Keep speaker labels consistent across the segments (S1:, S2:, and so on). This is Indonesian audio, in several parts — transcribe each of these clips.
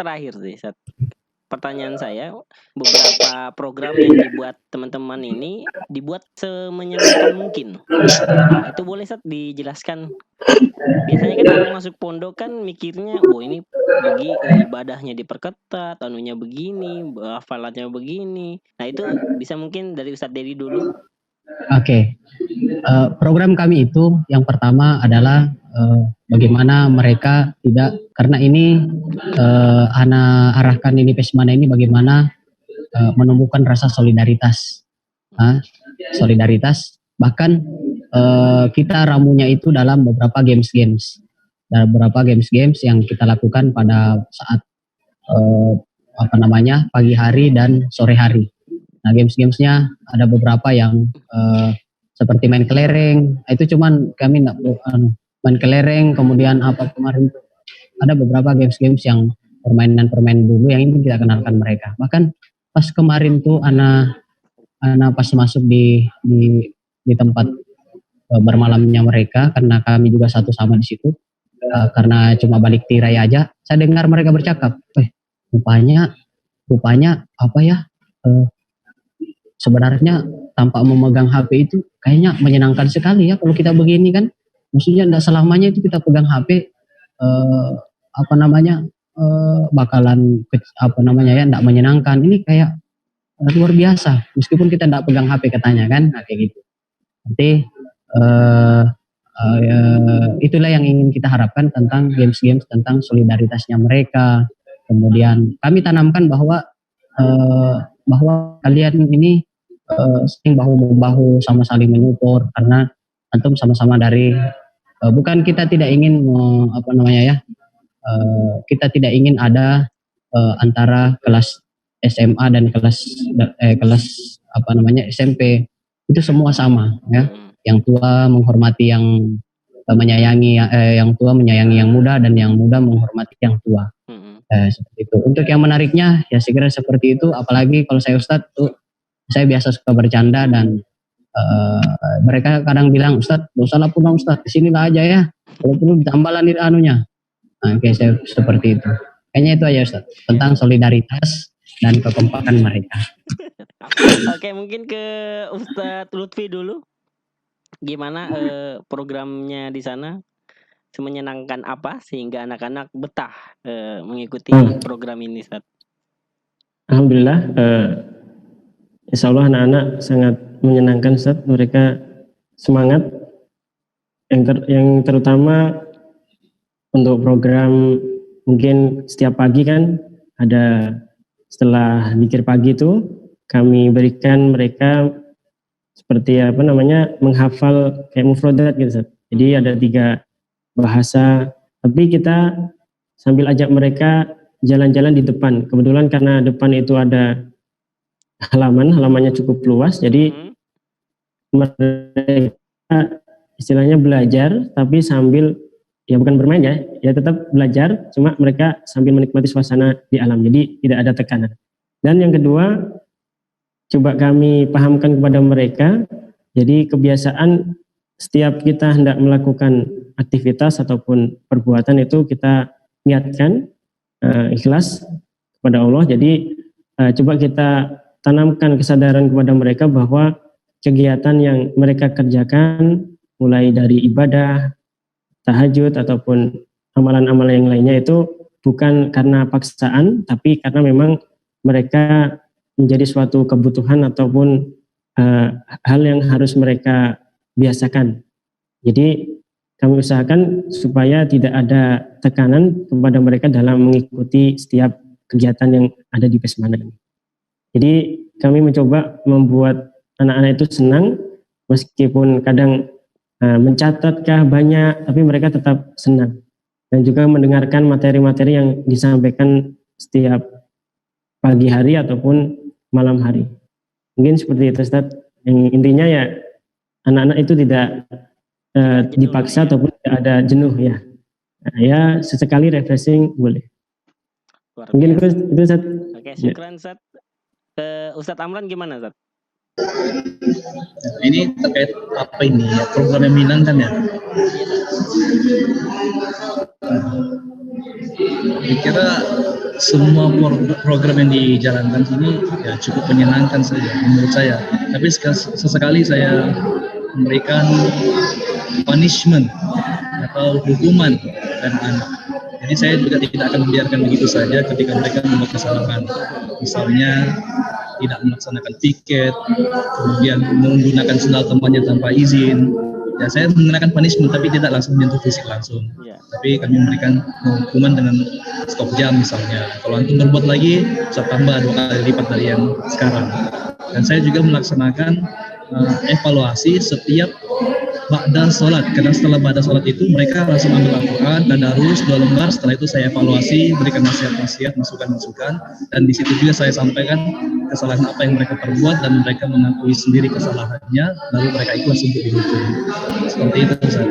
S1: terakhir sih, Sat. Pertanyaan saya, beberapa program yang dibuat teman-teman ini dibuat semenyenangkan mungkin. Nah, itu boleh Sat dijelaskan? Biasanya kan orang masuk pondok kan mikirnya, "Wah, ini ibadahnya diperketat, anunya begini, hafalannya begini." Nah, itu bisa mungkin dari Ustadz Dedi dulu.
S2: Oke. Program kami itu yang pertama adalah bagaimana mereka tidak, karena ini Ana arahkan ini Pesmana ini bagaimana menumbuhkan rasa solidaritas. Solidaritas, bahkan kita ramunya itu dalam beberapa games yang kita lakukan pada saat pagi hari dan sore hari. Nah, gamesnya ada beberapa yang seperti main kelereng. Itu cuman kami nggak main kelereng. Kemudian kemarin ada beberapa games yang permainan dulu yang ini kita kenalkan mereka. Bahkan pas kemarin tuh Ana pas masuk di tempat bermalamnya mereka, karena kami juga satu sama di situ, karena cuma balik tirai aja, saya dengar mereka bercakap, rupanya sebenarnya tanpa memegang HP itu kayaknya menyenangkan sekali ya kalau kita begini kan. Maksudnya tidak selamanya itu kita pegang HP bakalan tidak menyenangkan. Ini kayak luar biasa meskipun kita tidak pegang HP katanya kan. Nah, kayak gitu. Nanti itulah yang ingin kita harapkan tentang games tentang solidaritasnya mereka. Kemudian kami tanamkan bahwa kalian ini sering bahu-membahu, sama saling menyupport, karena antum sama-sama dari bukan kita tidak ingin kita tidak ingin ada antara kelas SMA dan kelas SMP itu semua sama ya. Yang tua menghormati yang menyayangi yang tua, menyayangi yang muda, dan yang muda menghormati yang tua. Seperti itu. Untuk yang menariknya ya segera seperti itu. Apalagi kalau saya Ustadz tuh, saya biasa suka bercanda dan mereka kadang bilang, "Ustadz, gak usah lah pulang Ustadz, kesini lah aja ya. Kalau perlu ditambah lah anunya." Nah, kayak saya seperti itu. Kayaknya itu aja Ustadz, tentang solidaritas dan kekompakan mereka.
S1: Oke, mungkin ke Ustadz Lutfi dulu. Gimana programnya di sana? Semenyenangkan apa sehingga anak-anak betah mengikuti program ini, Ustadz?
S3: Alhamdulillah, insya Allah anak-anak sangat menyenangkan, Ustadz. Mereka semangat. Yang terutama untuk program mungkin setiap pagi kan ada, setelah zikir pagi itu kami berikan mereka seperti menghafal kayak mufrodat gitu, Ustadz. Jadi ada 3 bahasa, tapi kita sambil ajak mereka jalan-jalan di depan. Kebetulan karena depan itu ada halamannya cukup luas, jadi mereka istilahnya belajar, tapi sambil ya bukan bermain ya tetap belajar, cuma mereka sambil menikmati suasana di alam, jadi tidak ada tekanan. Dan yang kedua, coba kami pahamkan kepada mereka, jadi kebiasaan setiap kita hendak melakukan aktivitas ataupun perbuatan itu kita niatkan ikhlas kepada Allah. Jadi coba kita tanamkan kesadaran kepada mereka bahwa kegiatan yang mereka kerjakan, mulai dari ibadah, tahajud ataupun amalan-amalan yang lainnya, itu bukan karena paksaan, tapi karena memang mereka menjadi suatu kebutuhan ataupun hal yang harus mereka biasakan. Jadi kami usahakan supaya tidak ada tekanan kepada mereka dalam mengikuti setiap kegiatan yang ada di Pesmana ini. Jadi kami mencoba membuat anak-anak itu senang, meskipun kadang mencatatkah banyak, tapi mereka tetap senang. Dan juga mendengarkan materi-materi yang disampaikan setiap pagi hari ataupun malam hari. Mungkin seperti itu, Ustaz. Yang intinya ya anak-anak itu tidak dipaksa ataupun tidak ada jenuh ya. Nah, ya sesekali refreshing boleh. Mungkin itu Ustaz.
S1: Oke, syukran Ustaz. Ustadz Amran gimana Ustaz?
S4: Ini terkait apa ini ya, program yang Minang kan ya? Kira semua program yang dijalankan sini ya cukup menyenangkan saja menurut saya. Tapi sesekali saya memberikan punishment atau hukuman anak-anak. Jadi saya juga tidak akan membiarkan begitu saja ketika mereka membuat kesalahan. Misalnya tidak melaksanakan piket, kemudian menggunakan sendal temannya tanpa izin. Ya saya mengenakan punishment tapi tidak langsung menyentuh fisik langsung. Tapi kami memberikan hukuman dengan stop jam misalnya. Kalau antum berbuat lagi, bisa tambah 2 kali lipat dari yang sekarang. Dan saya juga melaksanakan evaluasi setiap ba'da sholat, karena setelah ba'da sholat itu mereka langsung ambil Al-Quran, tadarus 2 lembar. Setelah itu saya evaluasi, berikan nasihat-nasihat, masukan-masukan, dan di situ juga saya sampaikan kesalahan apa yang mereka perbuat dan mereka mengakui sendiri kesalahannya, lalu mereka ikhlas untuk dihukum. Seperti itu Ustaz.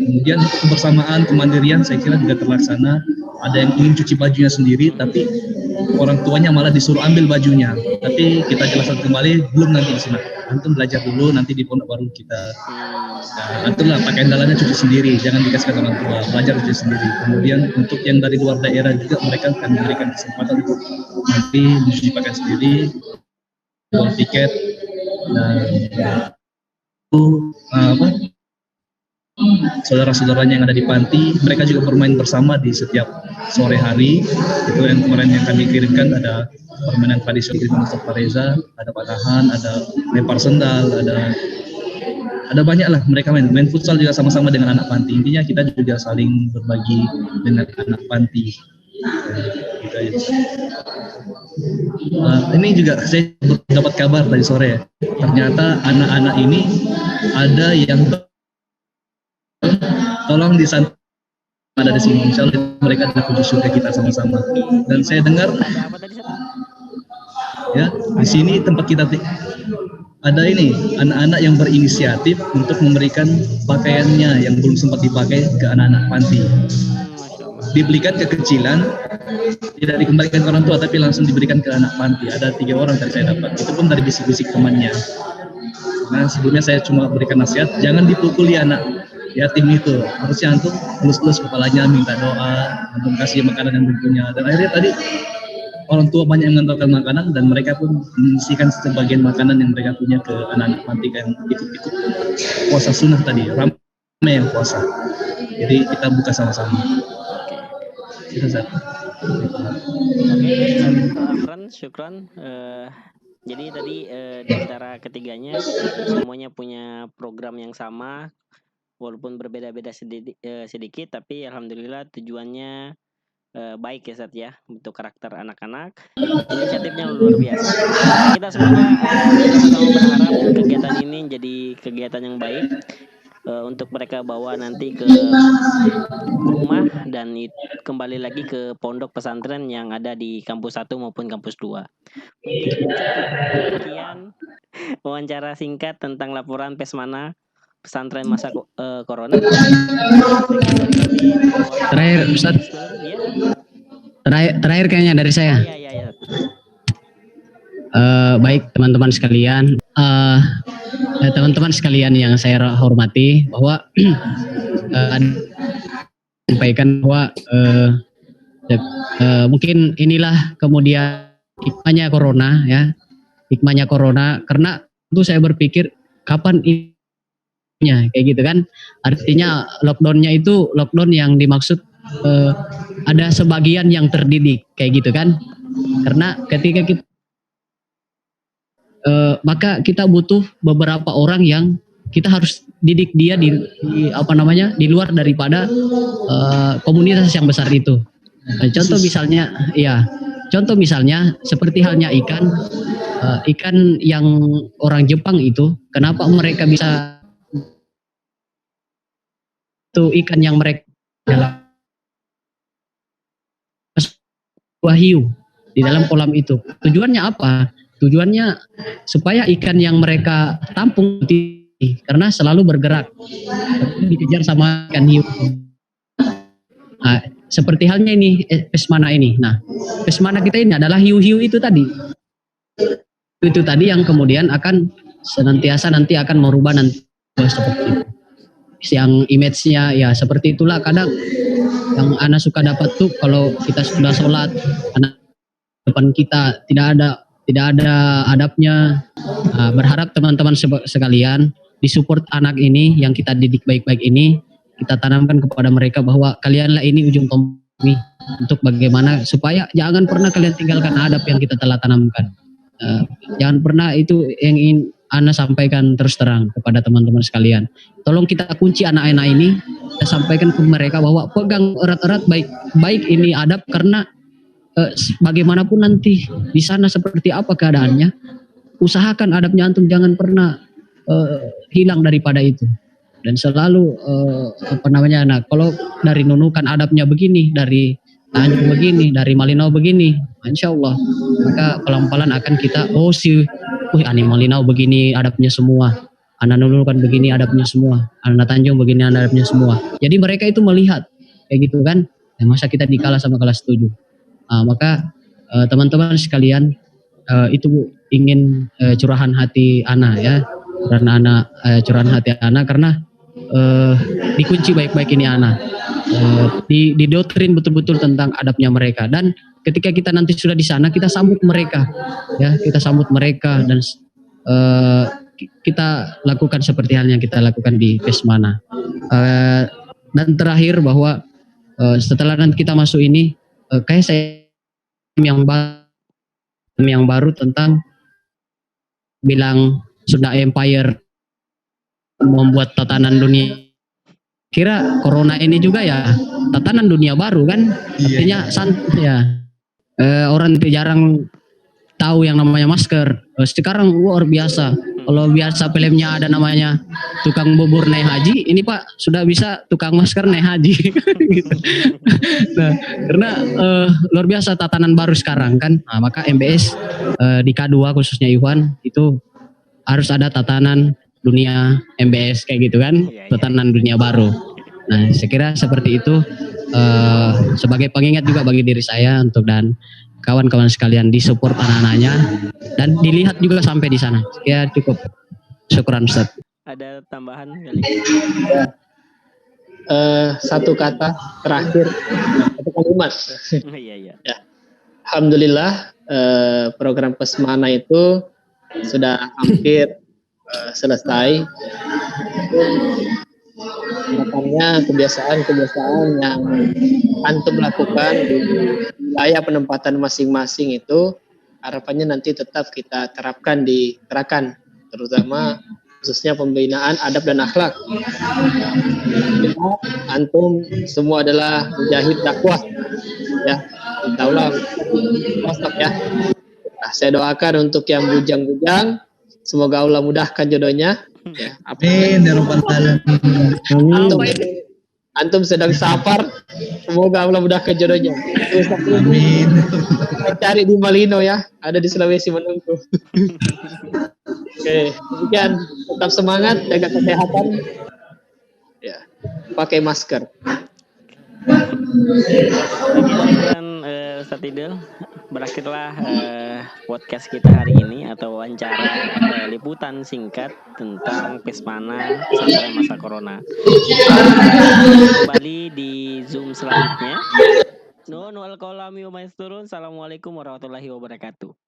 S4: Kemudian kebersamaan, kemandirian saya kira juga terlaksana. Ada yang ingin cuci bajunya sendiri, tapi orang tuanya malah disuruh ambil bajunya. Tapi kita jelaskan kembali, belum nanti di sini. Antum belajar dulu, nanti di pondok baru kita. Nah, antum lah pakaian dalamnya cuci sendiri, jangan dikasih ke orang tua, belajar cuci sendiri. Kemudian untuk yang dari luar daerah juga mereka akan memberikan kesempatan untuk nanti mencuci pakaian sendiri, jual tiket, dan saudara-saudaranya yang ada di panti, mereka juga bermain bersama di setiap sore hari. Itu yang kemarin yang kami kirimkan, ada permainan tradisional dari Mustafa Reza, ada patahan, ada lempar sendal, ada banyak lah mereka main futsal juga sama-sama dengan anak panti. Intinya kita juga saling berbagi dengan anak panti. Gitu aja. Ini juga saya dapat kabar tadi sore ya, ternyata anak-anak ini ada yang tolong disantai ada di sini, insya Allah mereka ada puji syukur kita sama-sama. Dan saya dengar ya di sini tempat kita ada ini anak-anak yang berinisiatif untuk memberikan pakaiannya yang belum sempat dipakai ke anak-anak panti, dibelikan kekecilan, tidak dikembalikan ke orang tua tapi langsung diberikan ke anak panti. Ada 3 orang tadi saya dapat, itu pun dari bisik-bisik temannya. Nah sebelumnya saya cuma berikan nasihat, jangan dipukuli anak yatim itu, harusnya antum lulus-lulus kepalanya, minta doa, antum kasih makanan yang punya. Dan akhirnya tadi orang tua banyak yang mengantarkan makanan dan mereka pun mengisikan sebagian makanan yang mereka punya ke anak-anak panti yang ikut-ikut puasa sunnah tadi, ramai yang puasa. Jadi kita buka sama-sama. Itu Zat.
S1: Oke, syukran. Jadi tadi di antara ketiganya semuanya punya program yang sama, walaupun berbeda-beda sedikit, tapi alhamdulillah tujuannya baik ya Zat ya, untuk karakter anak-anak. Inisiatifnya luar biasa. Kita semuanya sama-sama berharap kegiatan ini jadi kegiatan yang baik untuk mereka bawa nanti ke rumah dan kembali lagi ke pondok pesantren yang ada di kampus 1 maupun kampus 2. Mungkin sekian wawancara singkat tentang laporan Pesmana pesantren masa corona.
S2: Terakhir Ustaz, terakhir kayaknya dari saya.
S1: Iya.
S2: Baik teman-teman sekalian, teman-teman sekalian yang saya hormati, bahwa sampaikan bahwa mungkin inilah kemudian hikmahnya corona ya, hikmahnya corona, karena itu saya berpikir kapan ininya kayak gitu kan, artinya lockdownnya itu lockdown yang dimaksud ada sebagian yang terdidik kayak gitu kan, karena ketika kita maka kita butuh beberapa orang yang kita harus didik dia di luar daripada komunitas yang besar itu. Contoh misalnya seperti halnya ikan yang orang Jepang itu, kenapa mereka bisa itu ikan yang mereka dalam wahyu di dalam kolam itu. Tujuannya apa? Tujuannya supaya ikan yang mereka tampung karena selalu bergerak dikejar sama ikan hiu. Nah, seperti halnya ini Pesmana ini. Nah, Pesmana kita ini adalah hiu-hiu itu tadi. Itu tadi yang kemudian akan senantiasa nanti akan merubah nanti seperti itu. Yang image-nya ya seperti itulah, kadang Yang ana suka dapat tuh kalau kita sudah sholat, anak depan kita tidak ada adabnya. Berharap teman-teman sekalian disupport anak ini yang kita didik baik-baik ini, kita tanamkan kepada mereka bahwa kalianlah ini ujung tombak untuk bagaimana supaya jangan pernah kalian tinggalkan adab yang kita telah tanamkan. Jangan pernah, itu yang ingin Ana sampaikan terus terang kepada teman-teman sekalian. Tolong kita kunci anak-anak ini, kita sampaikan ke mereka bahwa pegang erat-erat baik ini adab, karena bagaimanapun nanti di sana seperti apa keadaannya, usahakan adabnya antum jangan pernah hilang daripada itu. Dan selalu kalau dari Nunukan adabnya begini, dari Tanjung begini, dari Malinau begini, insya Allah maka pelan-pelan akan kita Ani Malinau begini adabnya semua, anak Nunukan begini adabnya semua, anak Tanjung begini adabnya semua. Jadi mereka itu melihat kayak gitu kan, masa kita dikalah sama kelas 7. Maka teman-teman sekalian, itu ingin curahan hati Ana ya, karena curahan hati Ana karena dikunci baik-baik ini Ana, didoktrin betul-betul tentang adabnya mereka. Dan ketika kita nanti sudah di sana, kita sambut mereka ya, dan kita lakukan seperti halnya kita lakukan di Pesmana. Dan terakhir bahwa setelah nanti kita masuk ini, kayak saya yang baru tentang bilang Sunda Empire membuat tatanan dunia. Kira corona ini juga ya tatanan dunia baru kan, artinya orang jarang tahu yang namanya masker. Sekarang luar biasa. Kalau biasa filmnya ada namanya tukang bubur naik haji, ini Pak sudah bisa tukang masker naik haji. Gitu. Nah, karena luar biasa tatanan baru sekarang kan. Maka MBS di K2 khususnya Iwan itu harus ada tatanan dunia MBS kayak gitu kan, tatanan dunia baru. Nah, saya kira seperti itu sebagai pengingat juga bagi diri saya dan kawan-kawan sekalian, disupport anak-anaknya dan dilihat juga sampai di sana. Ya cukup. Syukran Ustaz.
S1: Ada tambahan kali?
S5: Satu kata terakhir, satu kalimat.
S1: Iya.
S5: Ya. Alhamdulillah program Pesmana itu sudah hampir selesai. Harapannya kebiasaan-kebiasaan yang antum lakukan di wilayah penempatan masing-masing itu, harapannya nanti tetap kita terapkan di Tarakan, terutama khususnya pembinaan adab dan akhlak. Antum semua adalah mujahid dakwah, ya. Insyaallah, WhatsApp ya. Nah, saya doakan untuk yang bujang-bujang, semoga Allah mudahkan jodohnya. Ya,
S4: Amin ya rabbal alamin.
S5: Antum sedang safar, semoga Allah mudahkan jodohnya.
S4: Amin.
S5: Cari di Malino ya, ada di Sulawesi menunggu. Oke, demikian, tetap semangat, jaga kesehatan. Ya, pakai masker.
S1: Dan Ustaz Idul, berakhirlah podcast kita hari ini atau wawancara liputan singkat tentang Pesmana sampai masa corona. Kembali di Zoom selanjutnya. Assalamualaikum warahmatullahi wabarakatuh.